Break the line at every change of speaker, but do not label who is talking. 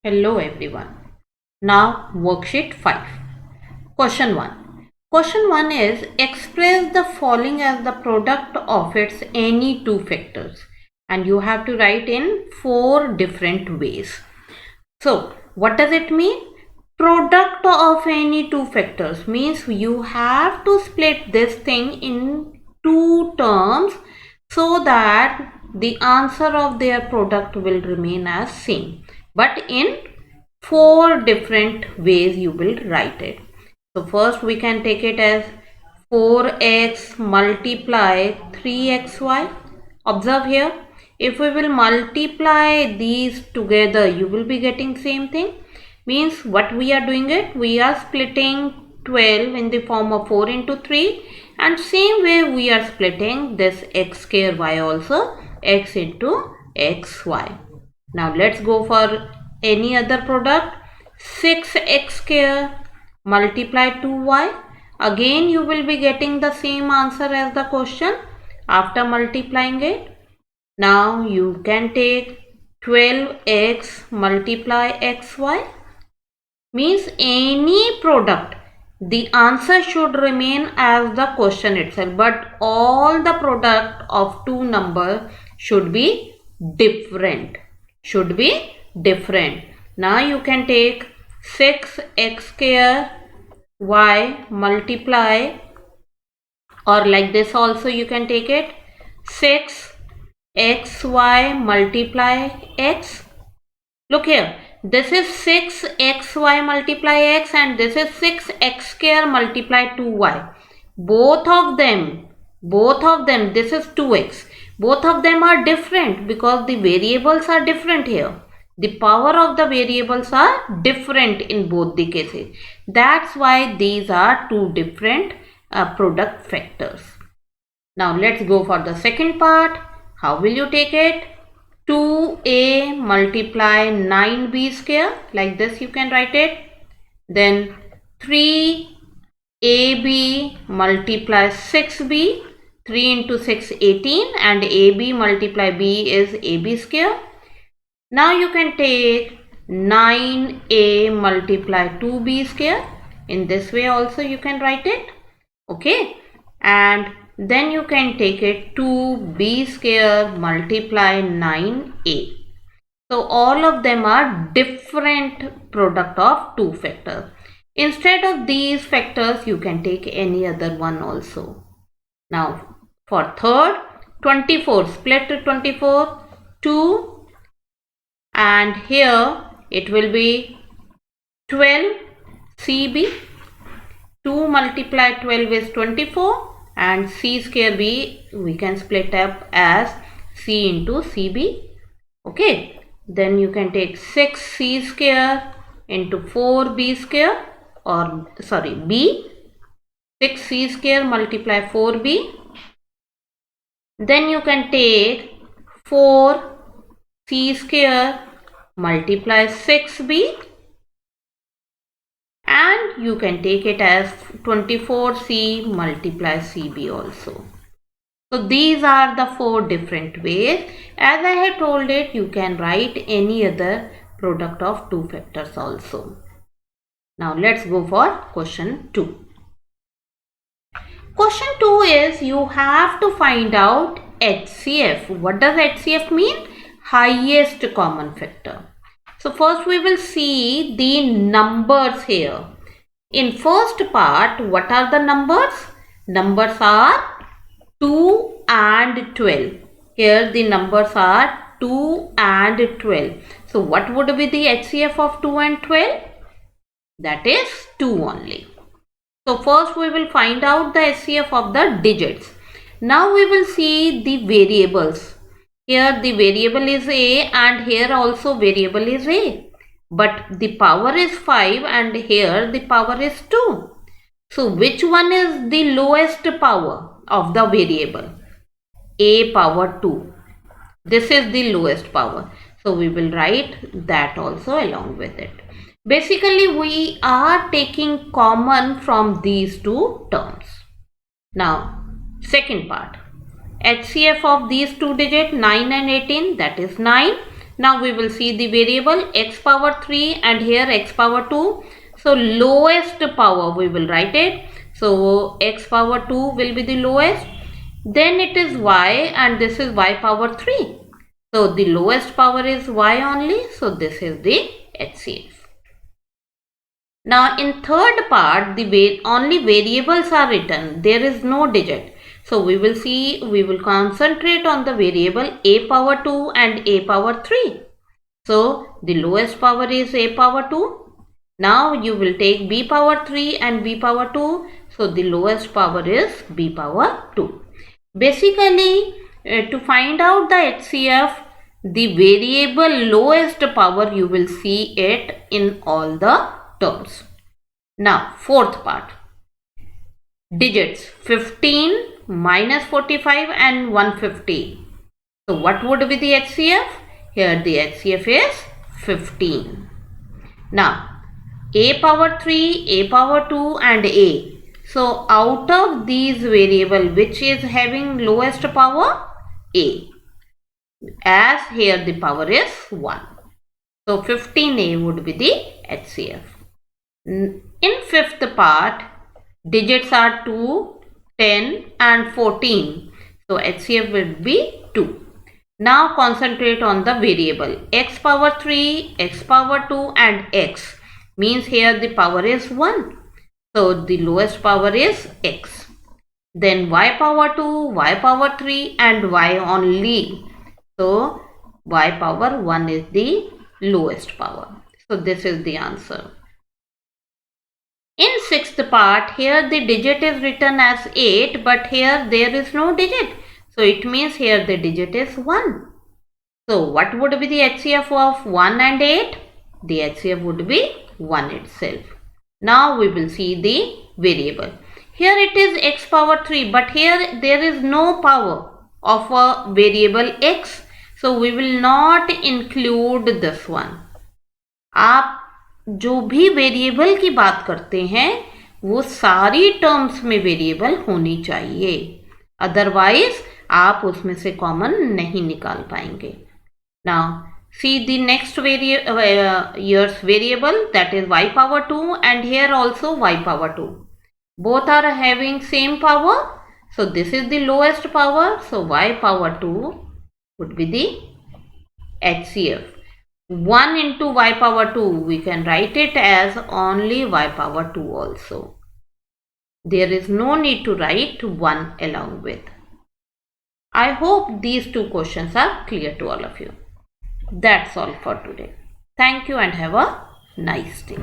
Hello everyone. Now worksheet 5. Question 1. Question 1 is express the following as the product of its any two factors, and you have to write in 4 different ways. So what does it mean? Product of any two factors means you have to split this thing in two terms so that the answer of their product will remain as same, but in 4 different ways you will write it. So first we can take it as 4x multiply 3xy. Observe here, if we will multiply these together, you will be getting same thing. Means what we are doing it, we are splitting 12 in the form of 4 into 3, and same way we are splitting this x square y also, x into xy. Now let's go for any other product. 6x square multiply 2y. Again you will be getting the same answer as the question after multiplying it. Now you can take 12x multiply xy. Means any product, the answer should remain as the question itself, but all the product of two numbers should be different. Now you can take 6x square y multiply, or like this also you can take it, 6xy multiply x. Look here, this is 6xy multiply x and this is 6x square multiply 2y. Both of them, this is 2x. Both of them are different because the variables are different here. The power of the variables are different in both the cases. That's why these are two different product factors. Now let's go for the second part. How will you take it? 2a multiply 9b square, like this you can write it. Then 3ab multiply 6b, 3 into 6 18, and ab multiply b is ab square. Now you can take 9a multiply 2b square. In this way also you can write it. Okay, and then you can take it 2b square multiply 9a. So all of them are different product of two factors. Instead of these factors, you can take any other one also. Now for third, 24, split to 24, 2, and here it will be 12 cb. 2 multiply 12 is 24, and c square b we can split up as c into cb. Okay, then you can take 6c square into 4b square, or sorry b, 6c square multiply 4b. Then you can take 4c square multiply 6b, and you can take it as 24c multiply cb also. So these are the 4 different ways. As I had told it, you can write any other product of two factors also. Now let's go for question 2. Question 2 is you have to find out HCF. What does HCF mean? Highest common factor. So first we will see the numbers here. In first part, what are the numbers? Numbers are 2 and 12. Here the numbers are 2 and 12. So what would be the HCF of 2 and 12? That is 2 only. So first we will find out the HCF of the digits. Now we will see the variables. Here the variable is a, and here also variable is a. But the power is 5 and here the power is 2. So which one is the lowest power of the variable? A power 2. This is the lowest power. So we will write that also along with it. Basically we are taking common from these two terms. Now second part. HCF of these two digits 9 and 18, that is 9. Now we will see the variable x power 3 and here x power 2. So lowest power we will write it. So x power 2 will be the lowest. Then it is y and this is y power 3. So the lowest power is y only. So this is the HCF. Now in third part, the only variables are written. There is no digit. So we will concentrate on the variable a power 2 and a power 3. So the lowest power is a power 2. Now you will take b power 3 and b power 2. So the lowest power is b power 2. Basically, to find out the HCF, the variable lowest power you will see it in all the terms. Now fourth part, digits 15, minus 45 and 150. So what would be the HCF? Here the HCF is 15. Now a power 3, a power 2 and a. So out of these variable, which is having lowest power? A. As here the power is 1. So 15a would be the HCF. In fifth part, digits are 2, 10 and 14. So HCF will be 2. Now concentrate on the variable x power 3, x power 2 and x. Means here the power is 1. So the lowest power is x. Then y power 2, y power 3 and y only. So y power 1 is the lowest power. So this is the answer. In sixth part, here the digit is written as 8, but here there is no digit. So it means here the digit is 1. So what would be the HCF of 1 and 8? The HCF would be 1 itself. Now we will see the variable. Here it is x power 3, but here there is no power of a variable x. So we will not include this one. आप जो भी variable की बात करते हैं वो सारी terms में वेरिएबल होनी चाहिए, अदरवाइज आप उसमें से कॉमन नहीं निकाल पाएंगे. Now see the next year's variable, that is y power 2 and here also y power 2. Both are having same power. So this is the lowest power. So y power 2 would be the HCF. 1 into y power 2, we can write it as only y power 2 also. There is no need to write 1 along with. I hope these two questions are clear to all of you. That's all for today. Thank you and have a nice day.